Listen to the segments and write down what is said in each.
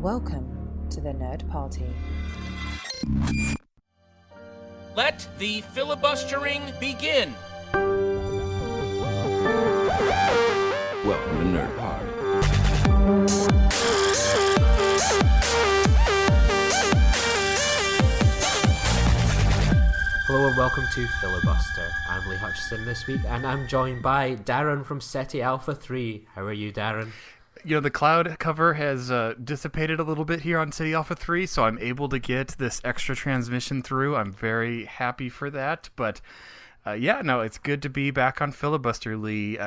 Welcome to the Nerd Party. Let the filibustering begin. Welcome to Nerd Party. Hello and welcome to Filibuster. I'm Lee Hutchison this week, and I'm joined by Darren from SETI Alpha 3. How are you, Darren? You know, the cloud cover has dissipated a little bit here on SETI Alpha 3, so I'm able to get this extra transmission through. I'm very happy for that, but it's good to be back on Filibuster, Lee.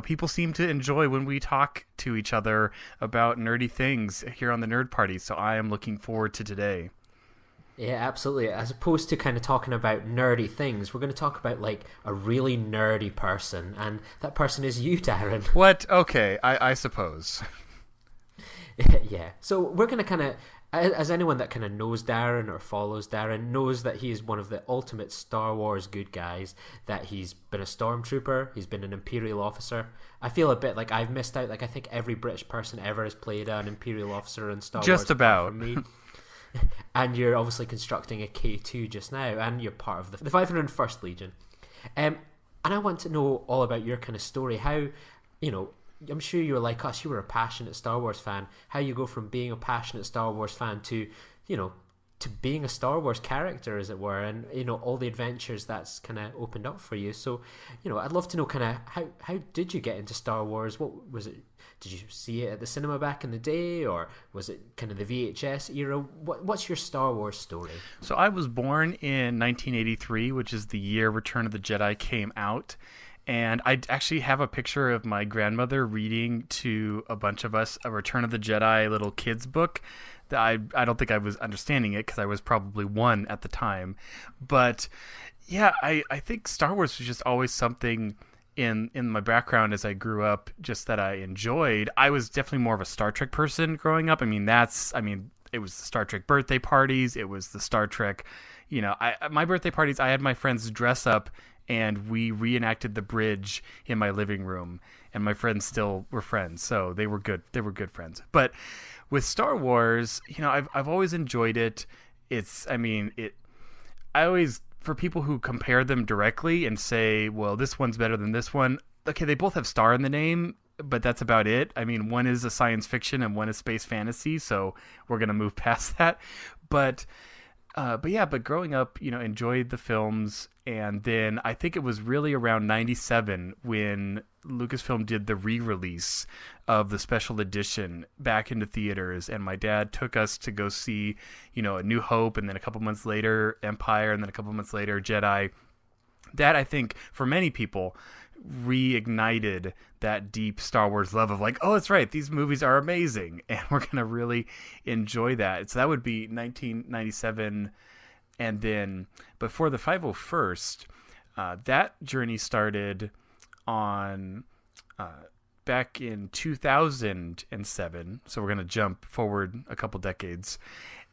People seem to enjoy when we talk to each other about nerdy things here on the Nerd Party, so I am looking forward to today. Yeah, absolutely. As opposed to kind of talking about nerdy things, we're going to talk about like a really nerdy person, and that person is you, Darren. What? Okay, I suppose. Yeah. So we're going to kind of, as anyone that kind of knows Darren or follows Darren knows that he is one of the ultimate Star Wars good guys, that he's been a Stormtrooper, he's been an Imperial officer. I feel a bit like I've missed out. Like I think every British person ever has played an Imperial officer in Star Wars. Just about. Me. And you're obviously constructing a K2 just now, and you're part of the 501st Legion. And I want to know all about your kind of story. How, I'm sure you were like us, you were a passionate Star Wars fan. How you go from being a passionate Star Wars fan to, to being a Star Wars character, as it were, and, all the adventures that's kind of opened up for you. So, I'd love to know kind of how did you get into Star Wars? What was it? Did you see it at the cinema back in the day, or was it kind of the VHS era? What's your Star Wars story? So I was born in 1983, which is the year Return of the Jedi came out. And I actually have a picture of my grandmother reading to a bunch of us a Return of the Jedi little kids book. That I don't think I was understanding it because I was probably one at the time. But yeah, I think Star Wars was just always something in my background as I grew up, just that I enjoyed. I was definitely more of a Star Trek person growing up. It was the Star Trek birthday parties. It was the Star Trek, my birthday parties, I had my friends dress up and we reenacted the bridge in my living room, and my friends still were friends. So they were good. They were good friends. But with Star Wars, I've always enjoyed it. For people who compare them directly and say, well, this one's better than this one, okay, they both have star in the name, but that's about it. I mean, one is a science fiction and one is space fantasy, so we're going to move past that. But growing up, enjoyed the films, and then I think it was really around 97 when Lucasfilm did the re-release of the special edition back into theaters, and my dad took us to go see, A New Hope, and then a couple months later Empire, and then a couple months later Jedi. That, I think, for many people, reignited that deep Star Wars love of like, oh, that's right, these movies are amazing, and we're going to really enjoy that. So that would be 1997, and then before the 501st, that journey started on back in 2007, so we're going to jump forward a couple decades,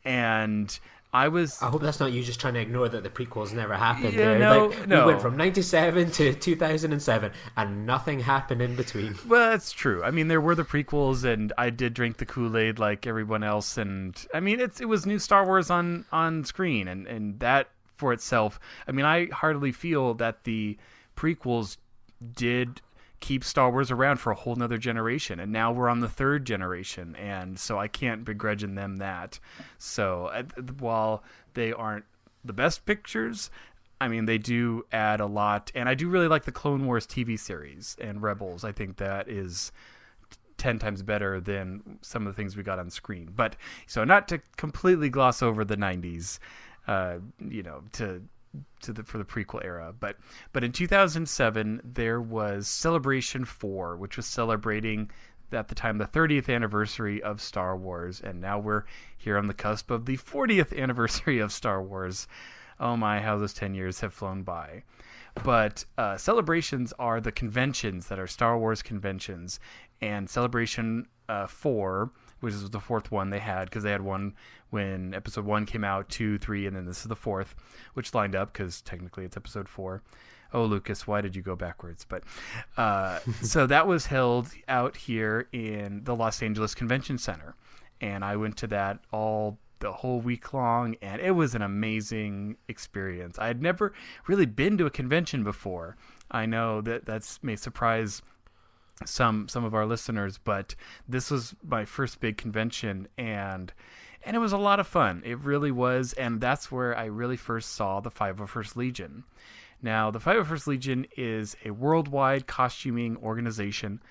and I hope that's not you just trying to ignore that the prequels never happened. Yeah, no. We went from 97 to 2007 and nothing happened in between. Well, that's true. I mean, there were the prequels, and I did drink the Kool-Aid like everyone else, and I mean, it was new Star Wars on screen, and that for itself, I mean, I heartily feel that the prequels did keep Star Wars around for a whole nother generation, and now we're on the third generation, and so I can't begrudge them that. So while they aren't the best pictures, I mean, they do add a lot, and I do really like the Clone Wars TV series and Rebels. I think that is 10 times better than some of the things we got on screen. But so not to completely gloss over the 90s, for the prequel era, but in 2007 there was Celebration 4, which was celebrating at the time the 30th anniversary of Star Wars, and now we're here on the cusp of the 40th anniversary of Star Wars. Oh my, how those 10 years have flown by. But celebrations are the conventions that are Star Wars conventions, and Celebration 4, which is the fourth one they had, because they had one when Episode 1 came out, 2, 3, and then this is the fourth, which lined up because technically it's Episode 4. Oh, Lucas, why did you go backwards? But so that was held out here in the Los Angeles Convention Center. and I went to that the whole week long, and it was an amazing experience. I had never really been to a convention before. I know that may surprise some of our listeners, but this was my first big convention, and it was a lot of fun. It really was, and that's where I really first saw the 501st Legion. Now, the 501st Legion is a worldwide costuming organization,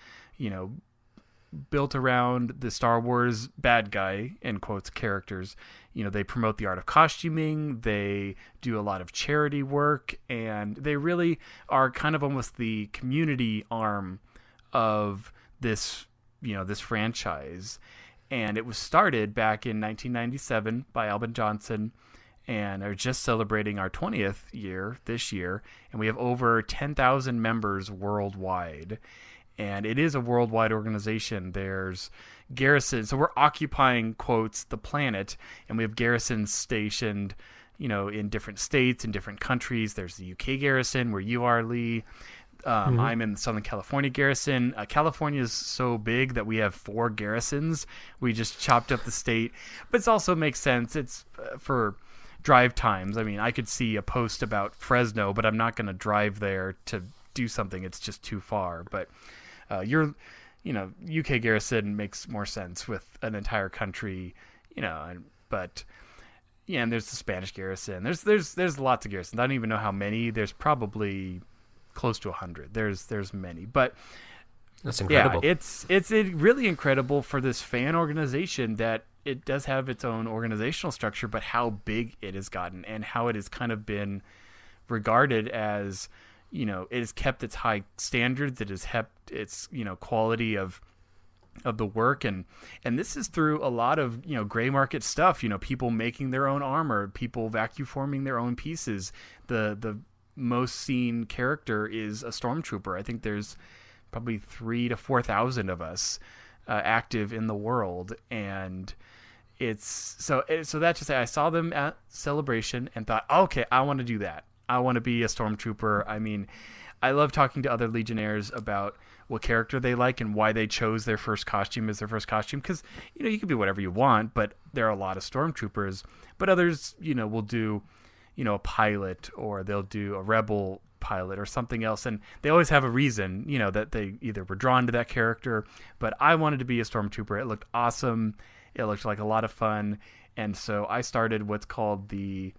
built around the Star Wars bad guy, in quotes, characters. They promote the art of costuming, they do a lot of charity work, and they really are kind of almost the community arm of this, this franchise. And it was started back in 1997 by Albin Johnson, and are just celebrating our 20th year this year, and we have over 10,000 members worldwide. And it is a worldwide organization. There's garrisons. So we're occupying, quotes, the planet, and we have garrisons stationed, in different states, in different countries. There's the UK garrison where you are, Lee. I'm in the Southern California garrison. California is so big that we have 4 garrisons. We just chopped up the state. But it also makes sense. It's for drive times. I mean, I could see a post about Fresno, but I'm not going to drive there to do something. It's just too far. But UK garrison makes more sense with an entire country, but yeah, and there's the Spanish garrison. There's lots of garrisons. I don't even know how many. There's probably close to 100. There's many, but that's incredible. Yeah, it's really incredible for this fan organization that it does have its own organizational structure, but how big it has gotten and how it has kind of been regarded as, it has kept its high standards. It has kept its, quality of the work. And this is through a lot of, gray market stuff, people making their own armor, people vacuum forming their own pieces. The most seen character is a Stormtrooper. I think there's probably 3,000 to 4,000 of us active in the world. And it's so that to say, I saw them at Celebration and thought, okay, I want to do that. I want to be a Stormtrooper. I mean, I love talking to other Legionnaires about what character they like and why they chose their first costume as their first costume. Because, you can be whatever you want, but there are a lot of Stormtroopers. But others, will do, a pilot, or they'll do a rebel pilot or something else. And they always have a reason, that they either were drawn to that character. But I wanted to be a Stormtrooper. It looked awesome. It looked like a lot of fun. And so I started what's called the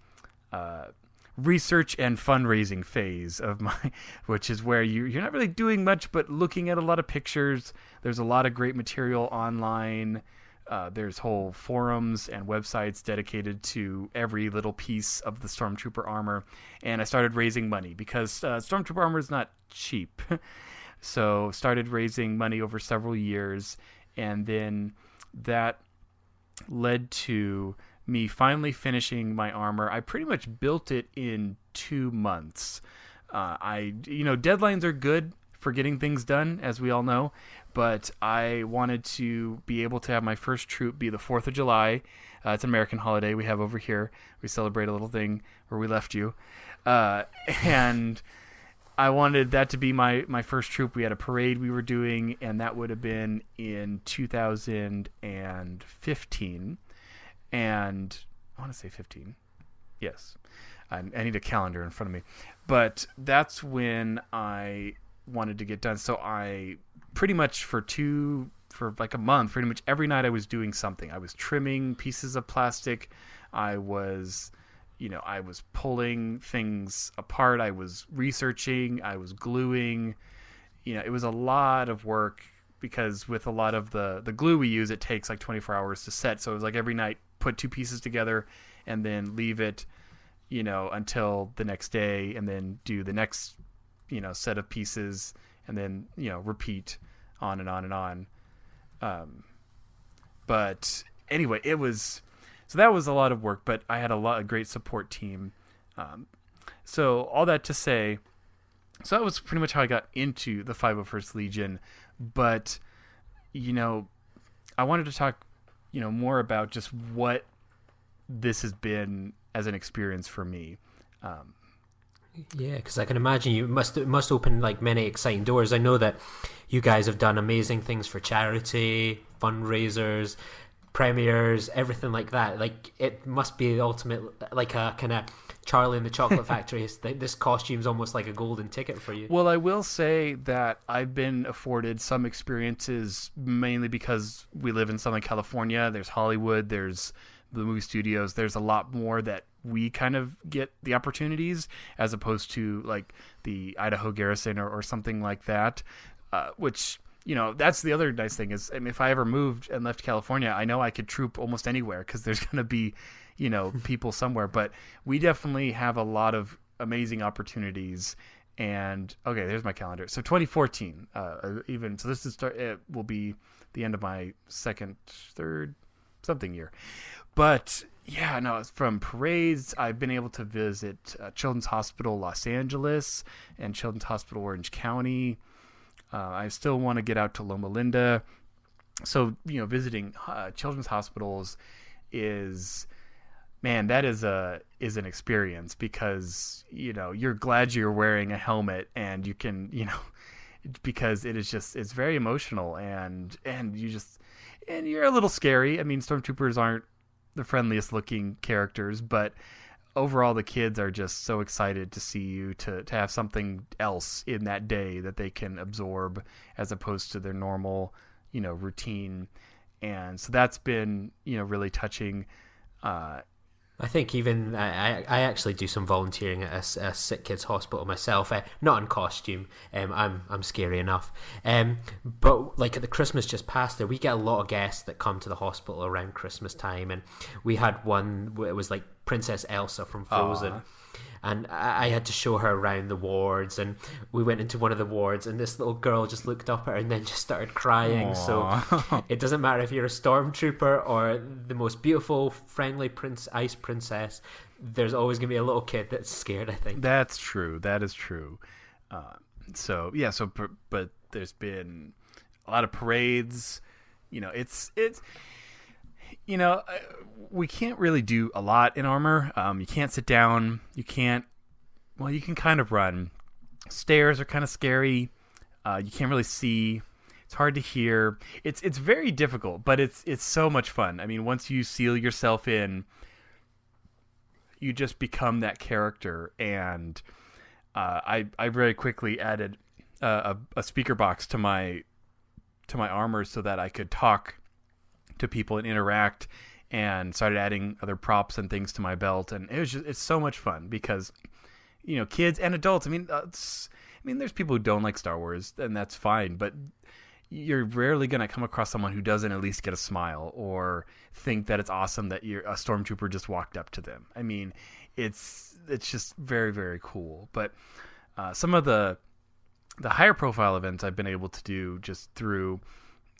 research and fundraising phase of which is where you're not really doing much but looking at a lot of pictures. There's a lot of great material online. There's whole forums and websites dedicated to every little piece of the Stormtrooper armor. And I started raising money because Stormtrooper armor is not cheap. So started raising money over several years, and then that led to me finally finishing my armor. I pretty much built it in 2 months. Deadlines are good for getting things done, as we all know, but I wanted to be able to have my first troop be the 4th of July. It's an American holiday we have over here. We celebrate a little thing where we left you. And I wanted that to be my first troop. We had a parade we were doing, and that would have been in 2015. And I want to say 15. Yes. I need a calendar in front of me. But that's when I wanted to get done. So I pretty much for like a month, pretty much every night I was doing something. I was trimming pieces of plastic. I was pulling things apart. I was researching. I was gluing. It was a lot of work because with a lot of the glue we use, it takes like 24 hours to set. So it was like every night, put 2 pieces together and then leave it, until the next day, and then do the next, set of pieces, and then, repeat on and on and on. But anyway, so that was a lot of work, but I had a great support team. So all that to say, so that was pretty much how I got into the 501st Legion. But, I wanted to talk, more about just what this has been as an experience for me. Yeah, because I can imagine it must open like many exciting doors. I know that you guys have done amazing things for charity, fundraisers, premieres, everything like that. Like, it must be the ultimate, like a kind of Charlie and the Chocolate Factory. This costume's almost like a golden ticket for you. Well, I will say that I've been afforded some experiences mainly because we live in Southern California. There's Hollywood, there's the movie studios. There's a lot more that we kind of get the opportunities as opposed to like the Idaho Garrison or something like that, which, you know, that's the other nice thing is, I mean, if I ever moved and left California, I know I could troop almost anywhere because there's going to be, you know, people somewhere. But we definitely have a lot of amazing opportunities. And okay, there's my calendar. So 2014, even so, this is it will be the end of my third something year. But yeah, no, it's from parades. I've been able to visit Children's Hospital Los Angeles and Children's Hospital Orange County. I still want to get out to Loma Linda. So, you know, visiting children's hospitals is an experience because, you know, you're glad you're wearing a helmet and you can, you know, because it's very emotional and you're a little scary. I mean, Stormtroopers aren't the friendliest looking characters, but overall the kids are just so excited to see you, to have something else in that day that they can absorb as opposed to their normal, you know, routine. And so that's been, you know, really touching. I think even I actually do some volunteering at a sick kids hospital myself, not in costume. I'm scary enough. But like at the Christmas just past there, we get a lot of guests that come to the hospital around Christmas time, and we had one. It was like Princess Elsa from Frozen. Aww. And I had to show her around the wards, and we went into one of the wards, and this little girl just looked up at her and then just started crying. Aww. So it doesn't matter if you're a stormtrooper or the most beautiful, friendly ice princess, there's always going to be a little kid that's scared, I think. That's true. That is true. But there's been a lot of parades. You know, it's you know, we can't really do a lot in armor. You can't sit down. You can kind of run. Stairs are kind of scary. You can't really see. It's hard to hear. It's very difficult, but it's so much fun. I mean, once you seal yourself in, you just become that character. And I very quickly added a speaker box to my armor so that I could talk to people and interact, and started adding other props and things to my belt. And it's so much fun because, you know, kids and adults, I mean, there's people who don't like Star Wars, and that's fine, but you're rarely going to come across someone who doesn't at least get a smile or think that it's awesome that a stormtrooper just walked up to them. I mean, it's just very, very cool. But some of the higher profile events I've been able to do just through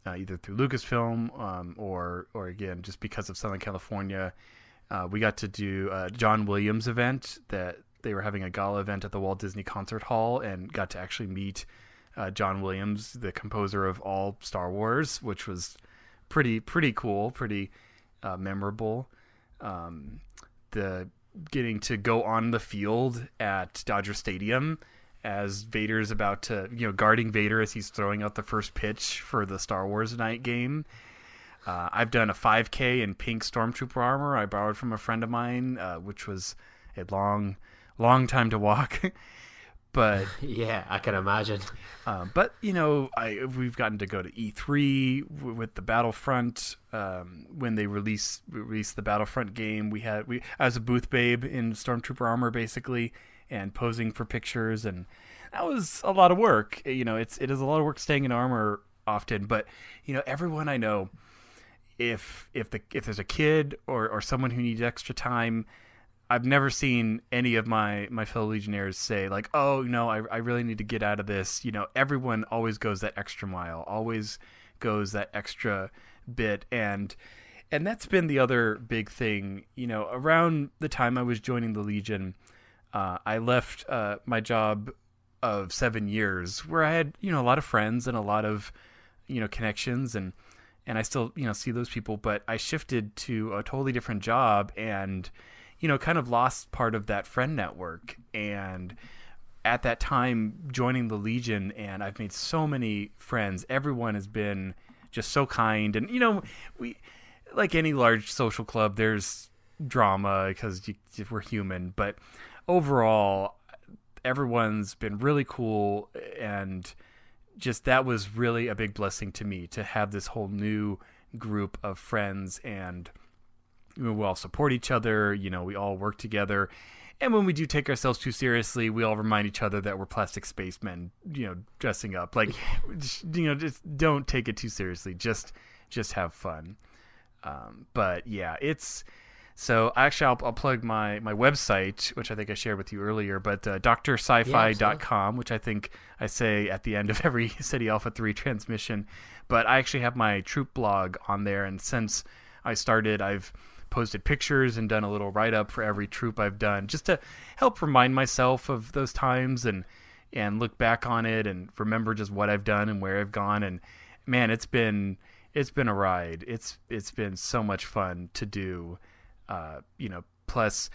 either through Lucasfilm or again, just because of Southern California. We got to do a John Williams event that they were having a gala event at the Walt Disney Concert Hall, and got to actually meet John Williams, the composer of all Star Wars, which was pretty cool, pretty memorable. The getting to go on the field at Dodger Stadium as Vader's about to, you know, guarding Vader as he's throwing out the first pitch for the Star Wars night game. I've done a 5K in pink Stormtrooper armor I borrowed from a friend of mine, which was a long time to walk. But yeah, I can imagine. But you know, we've gotten to go to E3 with the Battlefront. When they released the Battlefront game, I was a booth babe in Stormtrooper armor basically, and posing for pictures, and that was a lot of work. You know, it is a lot of work staying in armor often, but you know, everyone I know, if there's a kid or someone who needs extra time, I've never seen any of my fellow Legionnaires say like, oh no, I really need to get out of this. You know, everyone always goes that extra mile, always goes that extra bit, and that's been the other big thing. You know, around the time I was joining the Legion, I left my job of 7 years where I had, you know, a lot of friends and a lot of, you know, connections, and I still, you know, see those people, but I shifted to a totally different job and, you know, kind of lost part of that friend network. And at that time, joining the Legion, and I've made so many friends. Everyone has been just so kind, and you know, like any large social club, there's drama because we're human. But overall, everyone's been really cool, and just that was really a big blessing to me to have this whole new group of friends, and we all support each other. We all work together. And when we do take ourselves too seriously, we all remind each other that we're plastic spacemen, dressing up. Like, just don't take it too seriously. Just have fun. But yeah, it's... So actually, I'll plug my website, which I think I shared with you earlier, but drsci-fi.com, which I think I say at the end of every City Alpha 3 transmission. But I actually have my troop blog on there, and since I started, I've posted pictures and done a little write-up for every troop I've done, just to help remind myself of those times and look back on it and remember just what I've done and where I've gone. And man, it's been a ride. It's been so much fun to do. Plus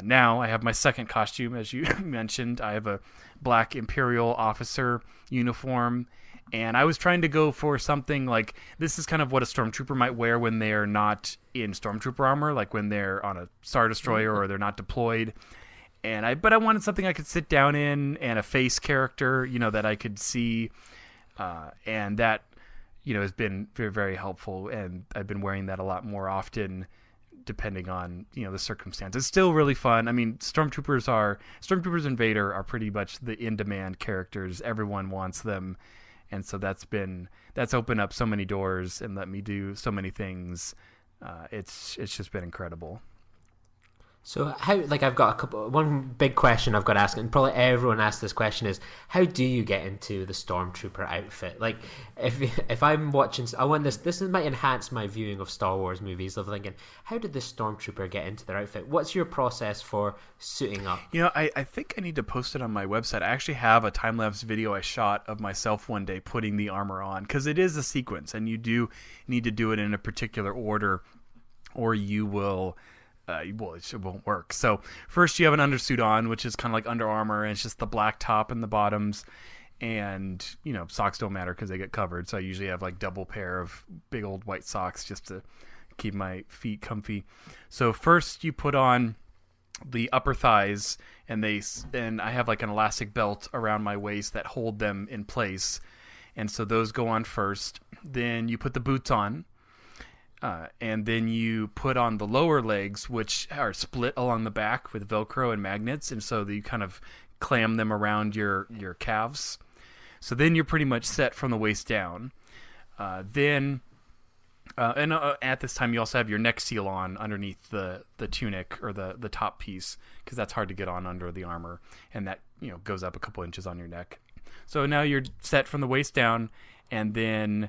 now I have my second costume, as you mentioned. I have a black Imperial officer uniform, and I was trying to go for something like, this is kind of what a Stormtrooper might wear when they're not in Stormtrooper armor, like when they're on a Star Destroyer or they're not deployed. But I wanted something I could sit down in, and a face character, that I could see, and that, has been very, very helpful, and I've been wearing that a lot more often, depending on the circumstance. It's still really fun. I mean, Stormtroopers and Vader are pretty much the in-demand characters. Everyone wants them, and so that's opened up so many doors and let me do so many things. It's just been incredible. So I've got one big question I've got to ask, and probably everyone asks this question, is how do you get into the Stormtrooper outfit? Like, if I'm watching, I want this might enhance my viewing of Star Wars movies, of thinking, how did the Stormtrooper get into their outfit? What's your process for suiting up? I think I need to post it on my website. I actually have a time-lapse video I shot of myself one day putting the armor on, because it is a sequence, and you do need to do it in a particular order, or you will... it won't work. So first you have an undersuit on, which is kind of like Under Armour, and it's just the black top and the bottoms, and socks don't matter because they get covered. So I usually have like double pair of big old white socks just to keep my feet comfy. So first you put on the upper thighs, and I have like an elastic belt around my waist that hold them in place, and so those go on first. Then you put the boots on. And then you put on the lower legs, which are split along the back with Velcro and magnets, and so you kind of clam them around your calves. So then you're pretty much set from the waist down. At this time you also have your neck seal on underneath the tunic, or the top piece, because that's hard to get on under the armor, and that goes up a couple inches on your neck. So now you're set from the waist down, and then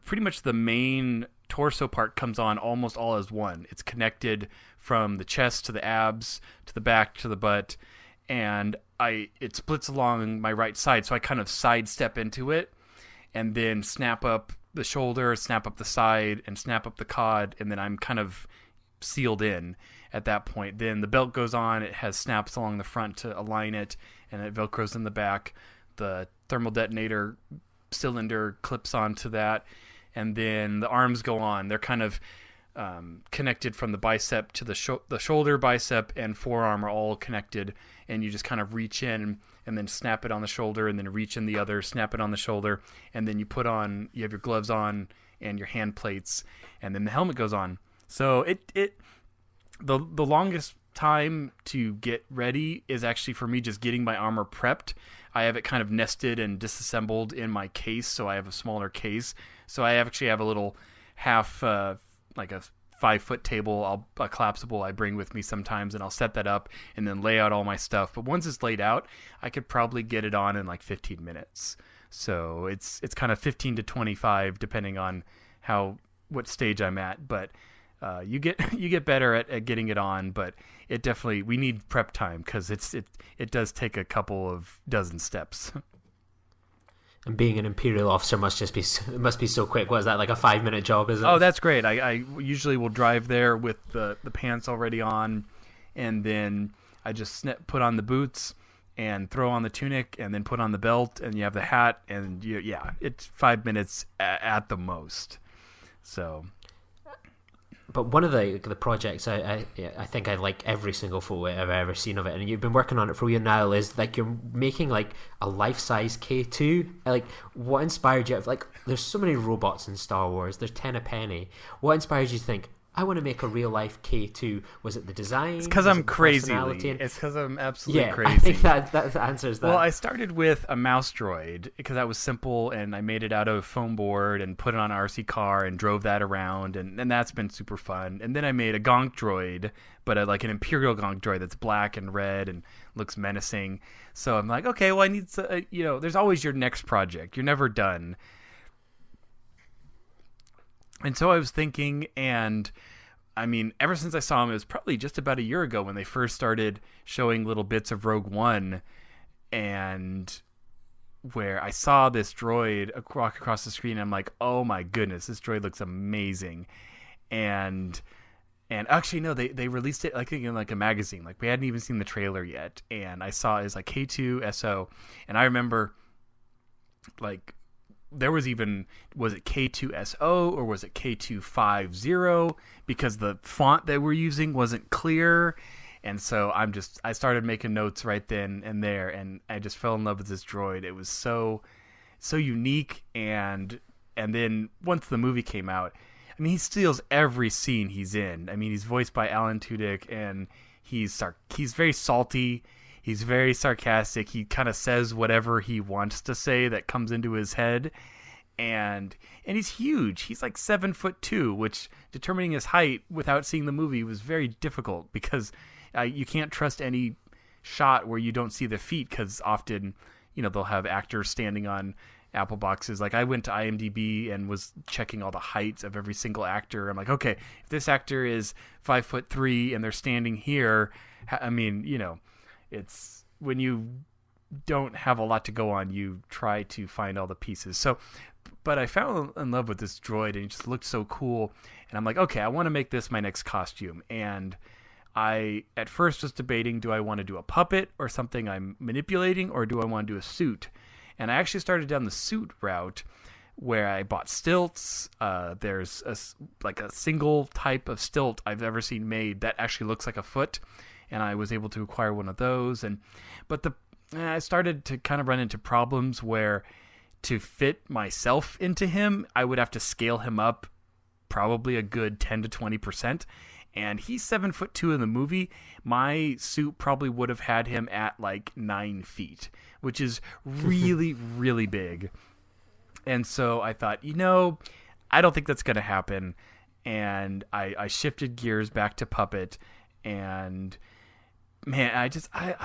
pretty much the main torso part comes on almost all as one. It's connected from the chest to the abs to the back to the butt, and it splits along my right side, so I kind of sidestep into it and then snap up the shoulder, snap up the side, and snap up the cod, and then I'm kind of sealed in at that point. Then the belt goes on, it has snaps along the front to align it, and it velcros in the back. The thermal detonator cylinder clips onto that, and then the arms go on. They're kind of connected from the bicep to the shoulder, bicep, and forearm are all connected, and you just kind of reach in and then snap it on the shoulder, and then reach in the other, snap it on the shoulder, and then you have your gloves on and your hand plates, and then the helmet goes on. So the longest time to get ready is actually for me just getting my armor prepped. I have it kind of nested and disassembled in my case, so I have a smaller case. So I actually have a little half, like a 5-foot table, a collapsible I bring with me sometimes, and I'll set that up and then lay out all my stuff. But once it's laid out, I could probably get it on in like 15 minutes. So it's kind of 15 to 25 depending on what stage I'm at. But you get better at getting it on, but we need prep time, because it does take a couple of dozen steps. And being an Imperial officer must be so quick. What is that, like a 5-minute job, is it? Oh, that's great. I usually will drive there with the pants already on, and then I just put on the boots and throw on the tunic, and then put on the belt, and you have the hat, and it's 5 minutes at the most. So But one of the projects I think I like every single photo I've ever seen of it, and you've been working on it for a year now, is like you're making like a life-size K2. Like, what inspired you? Like, there's so many robots in Star Wars. There's 10 a penny. What inspired you to think, I want to make a real-life K2? Was it the design? It's because I'm crazy. It's because I'm absolutely crazy. I think that answers that. Well, I started with a mouse droid because that was simple, and I made it out of foam board and put it on an RC car and drove that around, and that's been super fun. And then I made a gonk droid, but like an Imperial gonk droid that's black and red and looks menacing. So I'm like, okay, well, I need to, there's always your next project. You're never done. And so I was thinking, and I mean, ever since I saw him, it was probably just about a year ago when they first started showing little bits of Rogue One, and where I saw this droid walk across the screen, and I'm like, oh my goodness, this droid looks amazing. And actually, no, they released it, I think, in like a magazine. Like, we hadn't even seen the trailer yet, and I saw it was like K2SO, and I remember, like, there was it K2SO or was it K250? Because the font that we're using wasn't clear. And so I started making notes right then and there, and I just fell in love with this droid. It was so unique, and then once the movie came out, I mean, he steals every scene he's in. I mean, he's voiced by Alan Tudyk, and he's very salty. He's very sarcastic. He kind of says whatever he wants to say that comes into his head. And he's huge. He's like 7'2", which determining his height without seeing the movie was very difficult because you can't trust any shot where you don't see the feet, because often, they'll have actors standing on Apple boxes. Like, I went to IMDb and was checking all the heights of every single actor. I'm like, okay, if this actor is 5'3" and they're standing here, I mean, it's when you don't have a lot to go on, you try to find all the pieces. So, but I fell in love with this droid, and it just looked so cool. And I'm like, okay, I want to make this my next costume. And I, at first, was debating, do I want to do a puppet or something I'm manipulating, or do I want to do a suit? And I actually started down the suit route, where I bought stilts. There's a single type of stilt I've ever seen made that actually looks like a foot, and I was able to acquire one of those. But I started to kind of run into problems where, to fit myself into him, I would have to scale him up probably a good 10 to 20%. And he's 7'2" in the movie. My suit probably would have had him at like 9 feet, which is really, really big. And so I thought, I don't think that's going to happen. And I shifted gears back to puppet, and man, I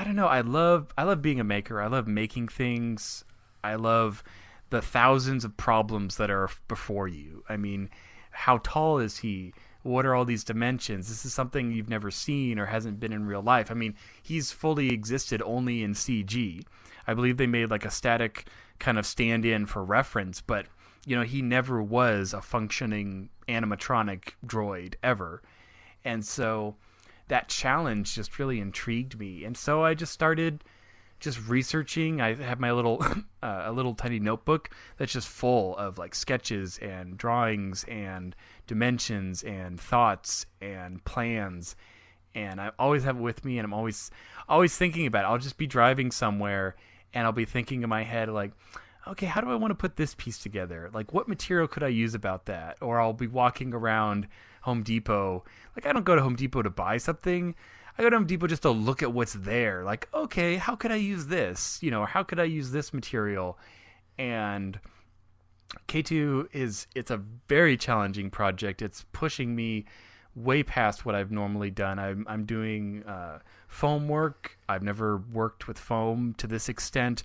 don't know. I love being a maker. I love making things. I love the thousands of problems that are before you. I mean, how tall is he? What are all these dimensions? This is something you've never seen or hasn't been in real life. I mean, he's fully existed only in CG. I believe they made like a static kind of stand-in for reference, but he never was a functioning animatronic droid ever. And so that challenge just really intrigued me. And so I just started researching. I have my little a little tiny notebook that's just full of like sketches and drawings and dimensions and thoughts and plans, and I always have it with me, and I'm always thinking about it. I'll just be driving somewhere, and I'll be thinking in my head like, okay, how do I want to put this piece together? Like, what material could I use about that? Or I'll be walking around Home Depot. Like, I don't go to Home Depot to buy something. I go to Home Depot just to look at what's there. Like, okay, how could I use this? Or how could I use this material? And K2 it's a very challenging project. It's pushing me way past what I've normally done. I'm doing foam work. I've never worked with foam to this extent.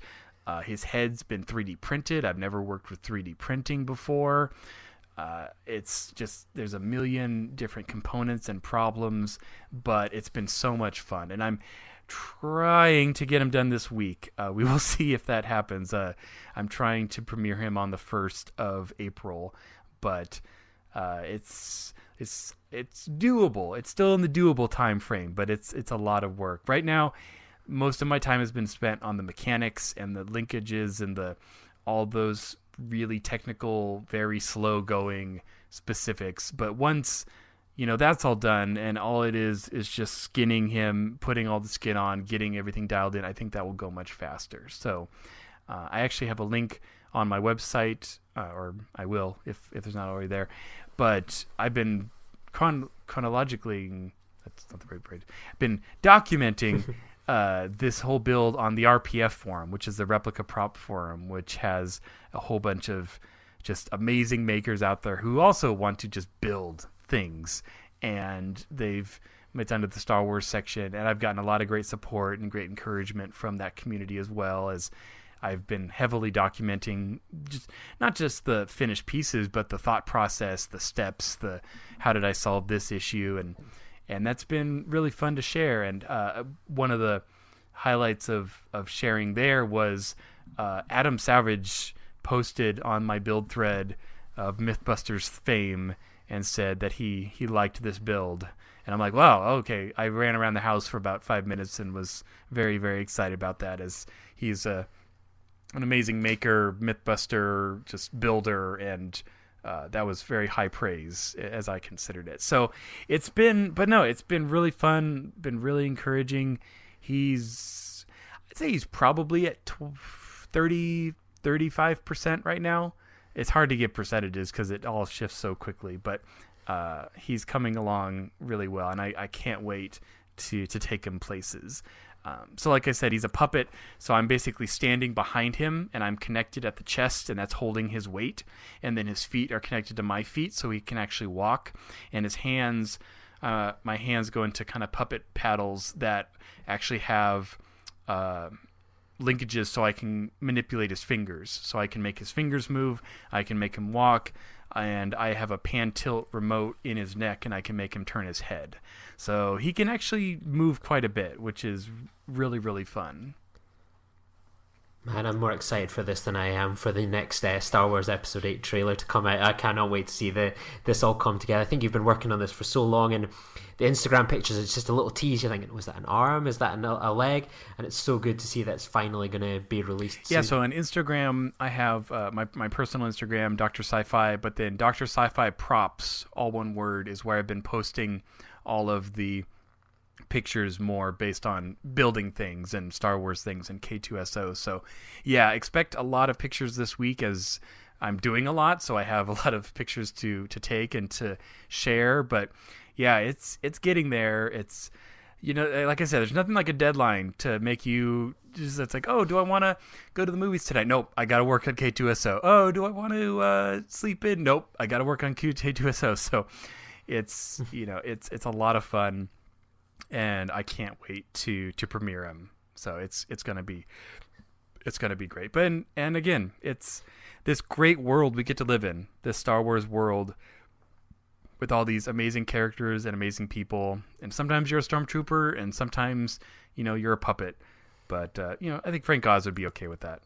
His head's been 3D printed. I've never worked with 3D printing before. It's just, there's a million different components and problems, but it's been so much fun, and I'm trying to get him done this week. We will see if that happens. I'm trying to premiere him on the 1st of April, but it's doable. It's still in the doable time frame, but it's a lot of work. Right now, most of my time has been spent on the mechanics and the linkages and all those really technical, very slow going specifics. But once that's all done, and all it is just skinning him, putting all the skin on, getting everything dialed in. I think that will go much faster. So I actually have a link on my website, or I will if there's not already there. But I've been chronologically, that's not the right phrase, been documenting this whole build on the RPF forum, which is the Replica Prop forum, which has a whole bunch of just amazing makers out there who also want to just build things. And it's under the Star Wars section, and I've gotten a lot of great support and great encouragement from that community, as well as I've been heavily documenting not just the finished pieces, but the thought process, the steps, the how did I solve this issue, and that's been really fun to share. And one of the highlights of sharing there was Adam Savage posted on my build thread of Mythbusters fame and said that he liked this build. And I'm like, wow, okay. I ran around the house for about 5 minutes and was very, very excited about that, as he's an amazing maker, Mythbuster, just builder, and that was very high praise as I considered it. So it's been really fun, been really encouraging. I'd say he's probably at 35% right now. It's hard to give percentages because it all shifts so quickly, but he's coming along really well, and I can't wait to take him places. So like I said, he's a puppet, so I'm basically standing behind him, and I'm connected at the chest, and that's holding his weight, and then his feet are connected to my feet so he can actually walk, and his hands, my hands go into kind of puppet paddles that actually have linkages so I can manipulate his fingers, so I can make his fingers move, I can make him walk, and I have a pan tilt remote in his neck, and I can make him turn his head. So he can actually move quite a bit, which is really, really fun. Man, I'm more excited for this than I am for the next Star Wars Episode 8 trailer to come out. I cannot wait to see this all come together. I think you've been working on this for so long, and the Instagram pictures, it's just a little tease. You're thinking, was that an arm? Is that a leg? And it's so good to see that's finally going to be released soon. Yeah, so on Instagram, I have my personal Instagram, Dr. Sci-Fi, but then Dr. Sci-Fi Props, all one word, is where I've been posting all of the pictures more based on building things and Star Wars things and K2SO. So yeah, expect a lot of pictures this week, as I'm doing a lot, so I have a lot of pictures to take and to share. But yeah, it's getting there. It's, like I said, there's nothing like a deadline to make you just, it's like, oh, do I want to go to the movies tonight? Nope, I got to work on K2SO. Oh, do I want to sleep in? Nope, I got to work on K2SO. So it's it's a lot of fun, and I can't wait to premiere them. So it's gonna be great. But and again, it's this great world we get to live in, this Star Wars world with all these amazing characters and amazing people. And sometimes you're a stormtrooper, and sometimes you're a puppet. But I think Frank Oz would be okay with that.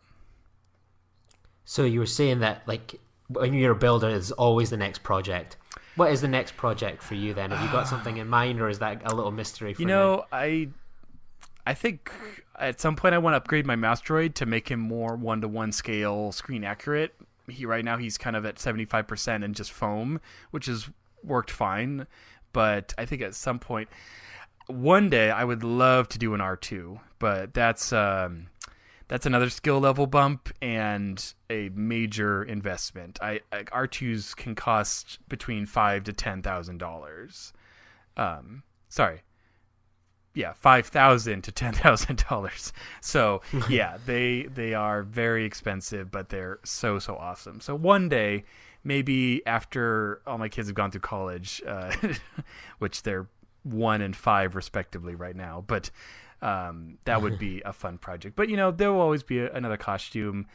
So you were saying that, like, when you're a builder, it's always the next project. What is the next project for you then? Have you got something in mind, or is that a little mystery for now? I think at some point I want to upgrade my mouse droid to make him more 1-to-1 scale, screen accurate. Right now he's kind of at 75% and just foam, which has worked fine. But I think at some point, one day, I would love to do an R2, but that's another skill level bump and a major investment. R2s can cost between $5,000 to $10,000. Sorry, yeah, $5,000 to $10,000. So yeah, they are very expensive, but they're so awesome. So one day, maybe after all my kids have gone through college, which they're 1 and 5 respectively right now, but that would be a fun project. But there will always be another costume,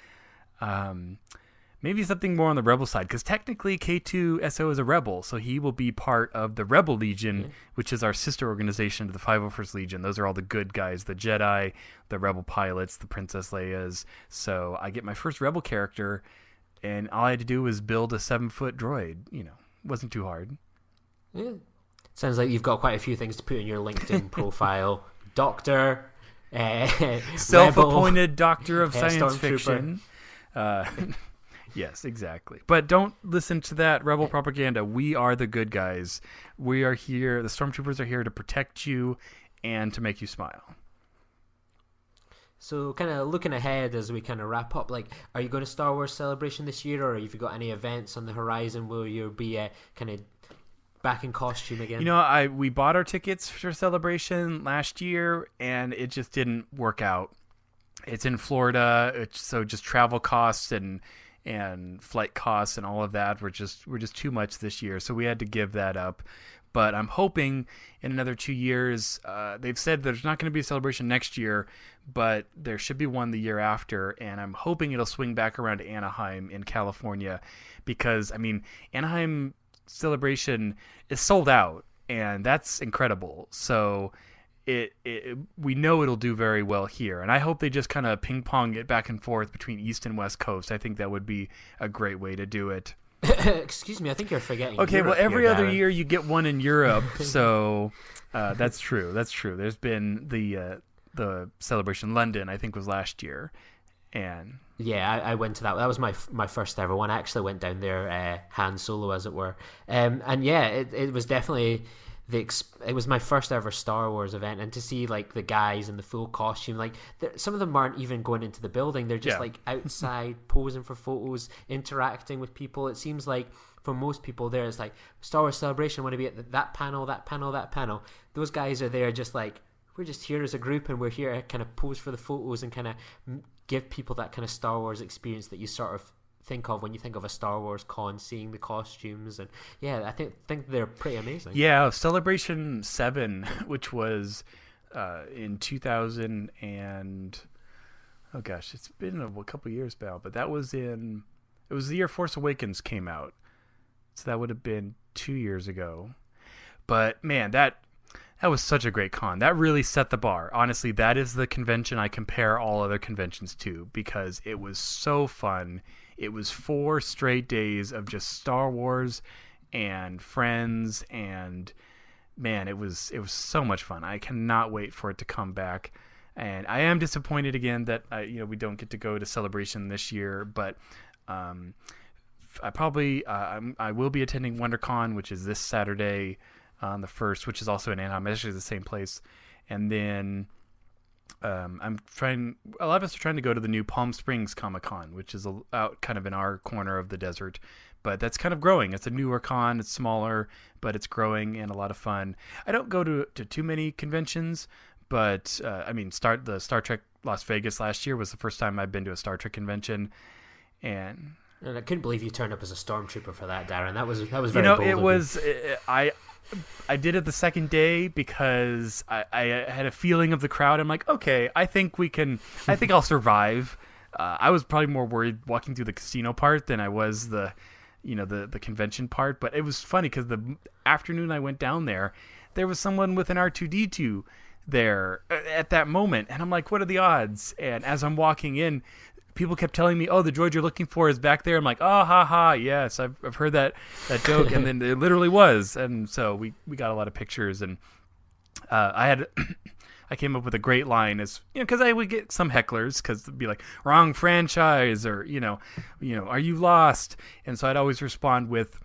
maybe something more on the Rebel side, because technically K2SO is a Rebel, so he will be part of the Rebel Legion, which is our sister organization to the 501st Legion. Those are all the good guys, the Jedi, the Rebel pilots, the Princess Leia's. So I get my first Rebel character, and all I had to do was build a 7-foot droid. Wasn't too hard. Yeah. Sounds like you've got quite a few things to put in your LinkedIn profile. Doctor, self-appointed doctor of science fiction. Yes, exactly. But don't listen to that rebel propaganda. We are the good guys. We are here. The Stormtroopers are here to protect you and to make you smile. So kind of looking ahead as we kind of wrap up, like, are you going to Star Wars Celebration this year, or have you got any events on the horizon where you'll be kind of back in costume again? We bought our tickets for Celebration last year, and it just didn't work out. It's in Florida, so just travel costs and flight costs and all of that were just too much this year, so we had to give that up. But I'm hoping in another 2 years, they've said there's not going to be a Celebration next year, but there should be one the year after, and I'm hoping it'll swing back around to Anaheim in California, because, I mean, Anaheim Celebration is sold out, and that's incredible. So we know it'll do very well here, and I hope they just kind of ping-pong it back and forth between East and West Coast. I think that would be a great way to do it. Excuse me, I think you're forgetting. Okay, Europe well, every here, other Darren. year you get one in Europe, so that's true. There's been the Celebration London, I think, was last year, and yeah, I went to that. That was my first ever one. I actually went down there, Han Solo, as it were, and yeah, it was definitely it was my first ever Star Wars event, and to see like the guys in the full costume, like some of them aren't even going into the building; they're just like outside posing for photos, interacting with people. It seems like for most people there, it's like Star Wars Celebration. I want to be at that panel, that panel, that panel. Those guys are there just like, we're just here as a group, and we're here to kind of pose for the photos and kind of give people that kind of Star Wars experience that you sort of think of when you think of a Star Wars con, seeing the costumes. And yeah, I think they're pretty amazing. Yeah, Celebration 7, which was in 2000 and oh gosh, it's been a couple years now, but it was the year Force Awakens came out, so that would have been 2 years ago. But man, that was such a great con. That really set the bar. Honestly, that is the convention I compare all other conventions to, because it was so fun. It was 4 straight days of just Star Wars and friends, and man, it was so much fun. I cannot wait for it to come back. And I am disappointed again that we don't get to go to Celebration this year, but I will be attending WonderCon, which is this Saturday on the 1st, which is also in Anaheim, actually the same place. And then a lot of us are trying to go to the new Palm Springs Comic-Con, which is out kind of in our corner of the desert, but that's kind of growing. It's a newer con, it's smaller, but it's growing and a lot of fun. I don't go to too many conventions, but the Star Trek Las Vegas last year was the first time I've been to a Star Trek convention, and I couldn't believe you turned up as a Stormtrooper for that, Darren. That was very bold it of was you. I did it the second day because I had a feeling of the crowd. I'm like, okay, I think I'll survive. I was probably more worried walking through the casino part than I was the convention part. But it was funny because the afternoon I went down there was someone with an R2-D2 there at that moment, and I'm like, what are the odds? And as I'm walking in, people kept telling me, oh, the droid you're looking for is back there. I'm like, oh, ha, ha, yes, I've heard that joke. And then it literally was. And so we got a lot of pictures. And I came up with a great line as, because I would get some hecklers because it'd be like, wrong franchise, or, are you lost? And so I'd always respond with,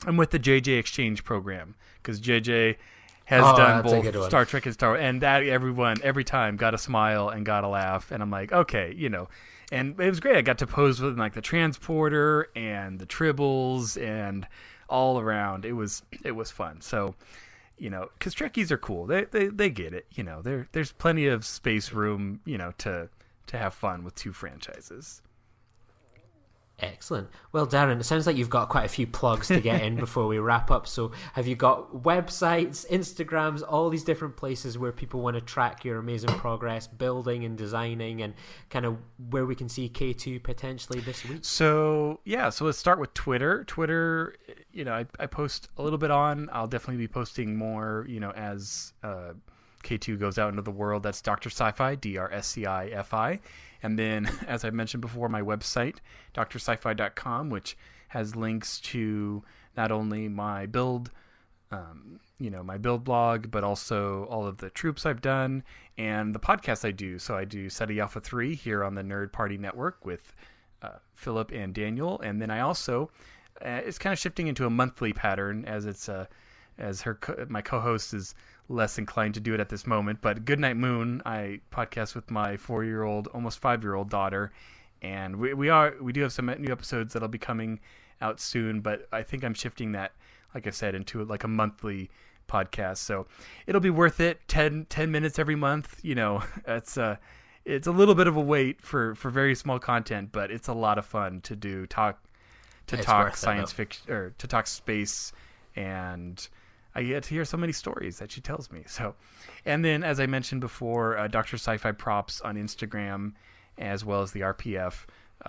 I'm with the JJ Exchange program, because JJ has done both Star Trek and Star Wars. And that every time got a smile and got a laugh. And I'm like, okay, And it was great. I got to pose with like the transporter and the tribbles and all around. It was fun. So, because Trekkies are cool. They get it. There's plenty of space room, to have fun with 2 franchises. Excellent. Well, Darren, it sounds like you've got quite a few plugs to get in before we wrap up. So have you got websites, Instagrams, all these different places where people want to track your amazing progress, building and designing, and kind of where we can see K2 potentially this week? So let's start with Twitter. Twitter, I post a little bit on. I'll definitely be posting more, as K2 goes out into the world. That's Dr. Sci-Fi, DRSCIFI. And then, as I mentioned before, my website, drsci-fi.com, which has links to not only my build, my build blog, but also all of the troops I've done and the podcast I do. So I do SETI Alpha 3 here on the Nerd Party Network with Philip and Daniel, and then I also it's kind of shifting into a monthly pattern as it's my co-host is less inclined to do it at this moment. But Goodnight Moon, I podcast with my 4-year-old, almost 5-year-old daughter, and we do have some new episodes that'll be coming out soon. But I think I'm shifting that, like I said, into like a monthly podcast, so it'll be worth it. 10 minutes every month. It's a little bit of a wait for very small content, but it's a lot of fun to do talk science fiction or to talk space, and I get to hear so many stories that she tells me. So, and then as I mentioned before, Dr. Sci-Fi Props on Instagram, as well as the RPF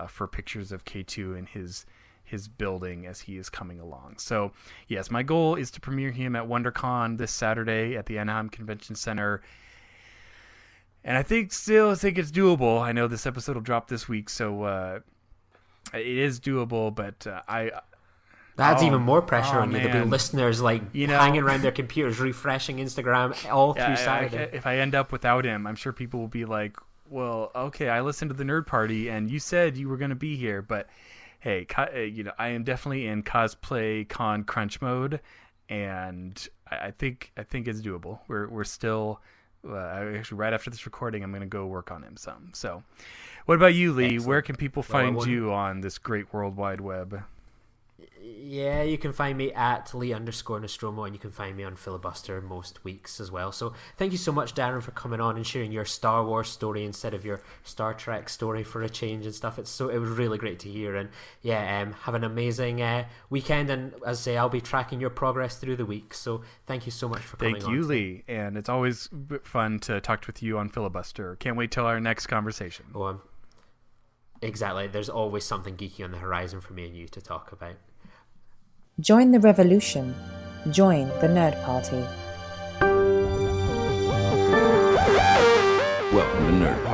for pictures of K2 and his building as he is coming along. So yes, my goal is to premiere him at WonderCon this Saturday at the Anaheim Convention Center. And I think it's doable. I know this episode will drop this week, so it is doable, but that's even more pressure on you. There'll be listeners hanging around their computers, refreshing Instagram all through Saturday. If I end up without him, I'm sure people will be like, well, okay, I listened to the Nerd Party and you said you were going to be here, but hey, I am definitely in cosplay con crunch mode, and I think it's doable. We're still actually right after this recording, I'm going to go work on him some. So, what about you, Lee? Excellent. Where can people find you on this great World Wide Web? Yeah, you can find me at Lee_Nostromo, and you can find me on Filibuster most weeks as well. So thank you so much, Darren, for coming on and sharing your Star Wars story instead of your Star Trek story for a change and stuff. It was really great to hear, and have an amazing weekend. And as I say, I'll be tracking your progress through the week. So thank you so much for coming on. Thank you, Lee, and it's always fun to talk with you on Filibuster. Can't wait till our next conversation. Exactly. There's always something geeky on the horizon for me and you to talk about. Join the revolution. Join the Nerd Party. Welcome to Nerd